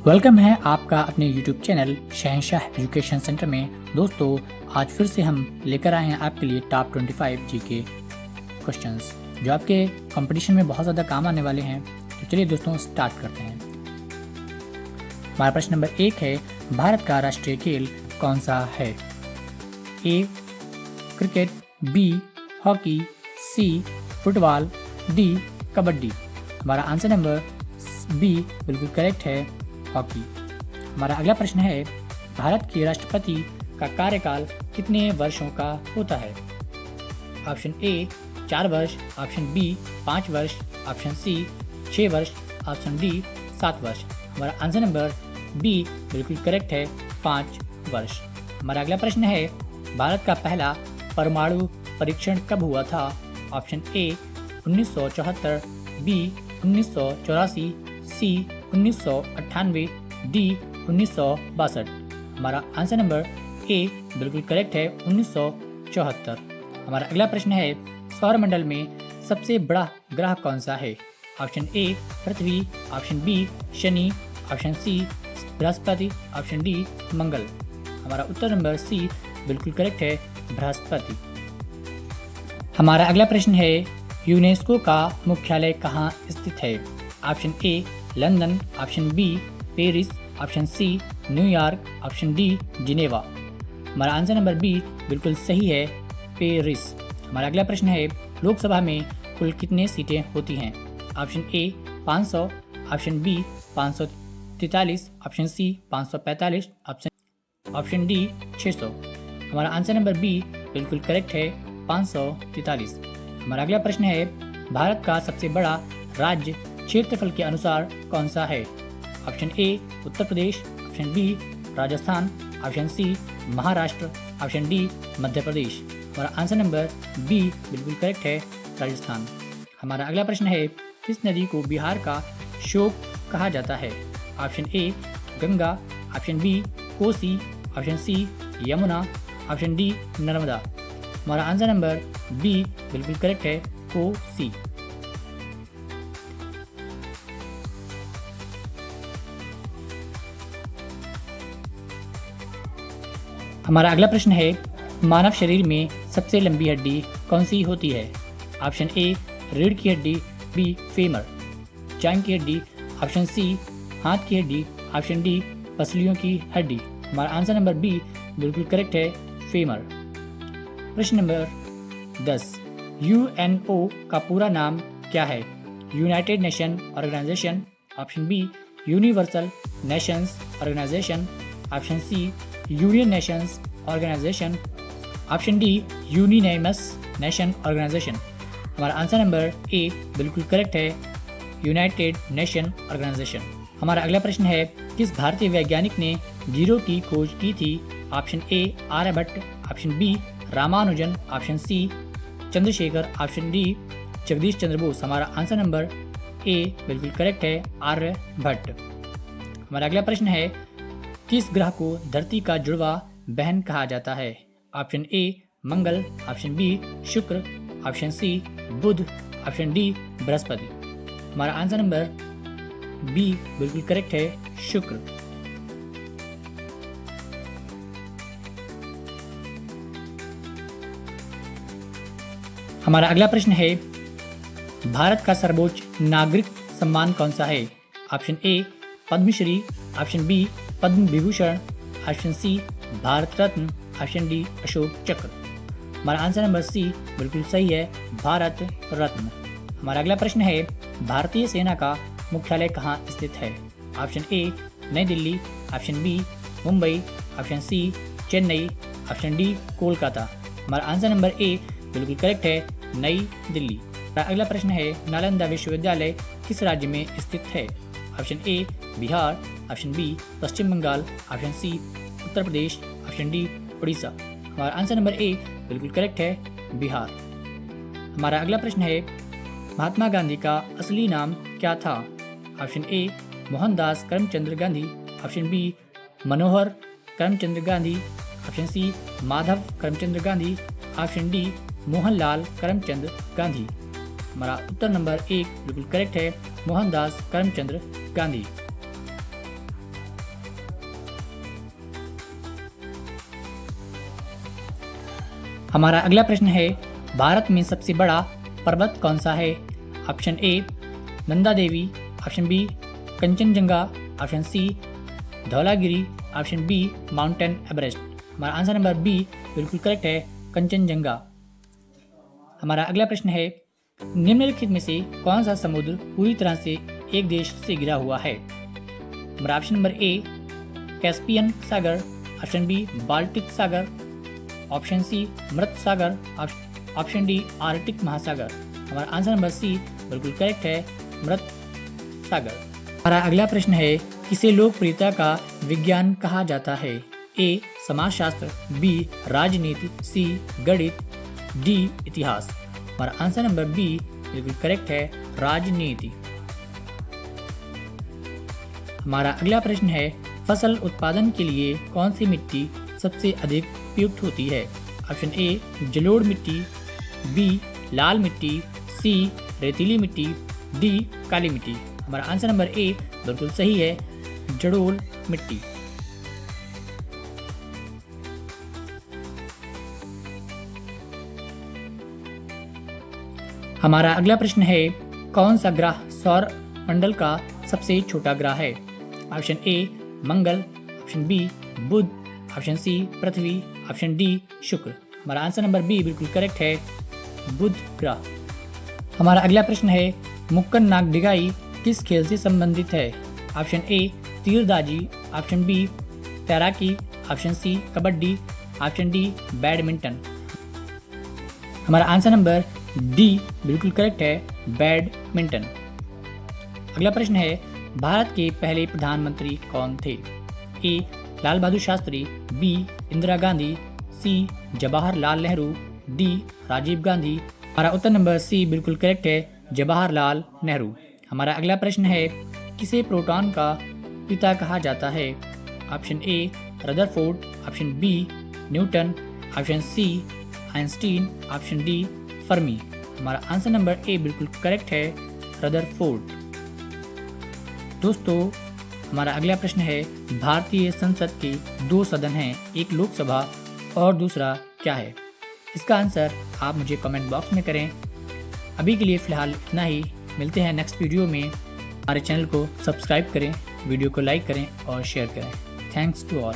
Welcome है आपका अपने YouTube चैनल शहंशाह एजुकेशन सेंटर में। दोस्तों, आज फिर से हम लेकर आए हैं आपके लिए टॉप 25 जीके क्वेश्चंस जो आपके कंपटीशन में बहुत ज़्यादा काम आने वाले हैं। तो चलिए दोस्तों स्टार्ट करते हैं। हमारा प्रश्न नंबर 1 है, भारत का राष्ट्रीय खेल कौन सा है? A cricket, B hockey, C football, D kabaddi. हमारा आंसर नंबर बी बिल्कुल करेक्ट है, हॉकी। हमारा अगला प्रश्न है, भारत के राष्ट्रपति का कार्यकाल कितने वर्षों का होता है? ऑप्शन ए 4 वर्ष, ऑप्शन बी 5 वर्ष, ऑप्शन सी 6 वर्ष, ऑप्शन डी 7 वर्ष। हमारा आंसर नंबर बी बिल्कुल करेक्ट है, 5 वर्ष। हमारा अगला प्रश्न है, भारत का पहला परमाणु परीक्षण कब हुआ था? Option A 1974, B 1984, C 1998, D 1962। हमारा आंसर नंबर ए बिल्कुल करेक्ट है, 1974। हमारा अगला प्रश्न है, सौरमंडल में सबसे बड़ा ग्रह कौन सा है? Option A Prithvi, option B Shani, option C Brihaspati, option D Mangal. हमारा उत्तर नंबर सी बिल्कुल करेक्ट है, बृहस्पति। हमारा अगला प्रश्न है, यूनेस्को का मुख्यालय कहाँ स्थित है? Option A London, option B Paris, option C New York, option D Geneva. हमारा आंसर नंबर बी बिल्कुल सही है, पेरिस। हमारा अगला प्रश्न है, लोकसभा में कुल कितने सीटें होती हैं? Option A 500, option B 543, option C 545, option D 600। हमारा आंसर नंबर बी बिल्कुल करेक्ट है, 543। हमारा अगला प्रश्न है, भारत का सबसे बड़ा राज्य क्षेत्रफल के अनुसार कौन सा है? Option A Uttar Pradesh, option B Rajasthan, option C Maharashtra, option D Madhya Pradesh. हमारा आंसर नंबर बी बिल्कुल करेक्ट है, राजस्थान। हमारा अगला प्रश्न है, किस नदी को बिहार का शोक कहा जाता है? Option A Ganga, option B Kosi, option C Yamuna, option D Narmada. हमारा आंसर नंबर बी बिल्कुल करेक्ट है, कोसी। हमारा अगला प्रश्न है, मानव शरीर में सबसे लंबी हड्डी कौन सी होती है? ऑप्शन ए रीढ़ की हड्डी, बी फेमर, जांघ की हड्डी, ऑप्शन सी हाथ की हड्डी, ऑप्शन डी पसलियों की हड्डी। हमारा आंसर नंबर बी बिल्कुल करेक्ट है, फेमर। प्रश्न नंबर 10, यूएनओ का पूरा नाम क्या है? United nation organisation, option B universal nations organisation, option C union nations organisation, option D unanimous nation organisation. हमारा आंसर नंबर ए बिल्कुल करेक्ट है, यूनाइटेड नेशन ऑर्गेनाइजेशन। हमारा अगला प्रश्न है, किस भारतीय वैज्ञानिक ने जीरो की खोज की थी? Option A Aryabhata, option B Ramanujan, option C Chandrashekhar, option D Jagadish Chandra Bose. हमारा आंसर नंबर ए बिल्कुल करेक्ट है, आर्यभट्ट। हमारा अगला प्रश्न है, किस ग्रह को धरती का जुड़वा बहन कहा जाता है? Option A Mangal, option B Shukra, option C Budh, option D Brihaspati. हमारा आंसर नंबर बी बिल्कुल करेक्ट है, शुक्र। हमारा अगला प्रश्न है, भारत का सर्वोच्च नागरिक सम्मान कौन सा है? Option A Padma Shri, option B Padma Vibhushan, option C Bharat Ratna, option D Ashoka Chakra. हमारा आंसर नंबर सी बिल्कुल सही है, भारत रत्न। हमारा अगला प्रश्न है, भारतीय सेना का मुख्यालय कहाँ स्थित है? Option A Nai Delhi, option B Mumbai, option C Chennai, option D Kolkata. हमारा आंसर नंबर ए बिल्कुल करेक्ट है, नई दिल्ली। अगला प्रश्न है, नालंदा विश्वविद्यालय किस राज्य में स्थित है? Option A Bihar, option B Paschim Bengal, option C Uttar Pradesh, option D Orissa. हमारा आंसर नंबर ए बिल्कुल करेक्ट है, बिहार। हमारा अगला प्रश्न है, महात्मा गांधी का असली नाम क्या था? Option A Mohandas Karamchand Gandhi, option B Manohar Karamchand Gandhi, option C Madhav Karamchand Gandhi, option D Mohanlal Karamchand Gandhi. हमारा उत्तर नंबर 1 बिल्कुल करेक्ट है, मोहनदास करमचंद गांधी। हमारा अगला प्रश्न है, भारत में सबसे बड़ा पर्वत कौन सा है? Option A Nanda Devi, option B Kanchenjunga, option C Dhaulagiri, option B mountain Everest. हमारा आंसर नंबर बी बिल्कुल करेक्ट है, कंचनजंगा। हमारा अगला प्रश्न है, निम्नलिखित में से कौन सा समुद्र पूरी तरह से एक देश से घिरा हुआ है? हमारा ऑप्शन नंबर ए कैस्पियन सागर, ऑप्शन बी बाल्टिक सागर, ऑप्शन सी मृत सागर, ऑप्शन डी आर्कटिक महासागर। हमारा आंसर नंबर सी बिल्कुल करेक्ट है, मृत सागर। हमारा अगला प्रश्न है, किसे लोकप्रियता का विज्ञान कहा जाता है? ए समाजशास्त्र, बी राजनीति, सी गणित, डी इतिहास। हमारा आंसर नंबर बी बिल्कुल करेक्ट है, राजनीति। हमारा अगला प्रश्न है, फसल उत्पादन के लिए कौन सी मिट्टी सबसे अधिक उपयुक्त होती है? ऑप्शन ए जलोढ़ मिट्टी, बी लाल मिट्टी, सी रेतीली मिट्टी, डी काली मिट्टी। हमारा आंसर नंबर ए बिल्कुल सही है, जलोढ़ मिट्टी। हमारा अगला प्रश्न है, कौन सा ग्रह सौर मंडल का सबसे छोटा ग्रह है? Option A Mangal, option B Budh, option C Prithvi, option D Shukra. हमारा आंसर नंबर बी बिल्कुल करेक्ट है, बुध ग्रह। हमारा अगला प्रश्न है, मुक्कन नाग डिगाई किस खेल से संबंधित है? ऑप्शन ए तीरंदाजी, ऑप्शन बी तैराकी, option C kabaddi, option D badminton. हमारा आंसर नंबर डी बिल्कुल करेक्ट है, बैडमिंटन। अगला प्रश्न है, भारत के पहले प्रधानमंत्री कौन थे? A Lal Bahadur Shastri, B Indira Gandhi, C Jawaharlal Nehru, D Rajiv Gandhi. हमारा उत्तर नंबर सी बिल्कुल करेक्ट है, जवाहरलाल नेहरू। हमारा अगला प्रश्न है, किसे प्रोटॉन का पिता कहा जाता है? Option A Rutherford, option B Newton, option C Einstein, option D Fermi. हमारा आंसर नंबर ए बिल्कुल करेक्ट है, रदरफोर्ड। दोस्तों, हमारा अगला प्रश्न है, भारतीय संसद के 2 सदन हैं, एक लोकसभा और दूसरा क्या है? इसका आंसर आप मुझे कमेंट बॉक्स में करें। अभी के लिए फ़िलहाल इतना ही, मिलते हैं नेक्स्ट वीडियो में। हमारे चैनल को सब्सक्राइब करें, वीडियो को लाइक करें और शेयर करें। Thanks to all.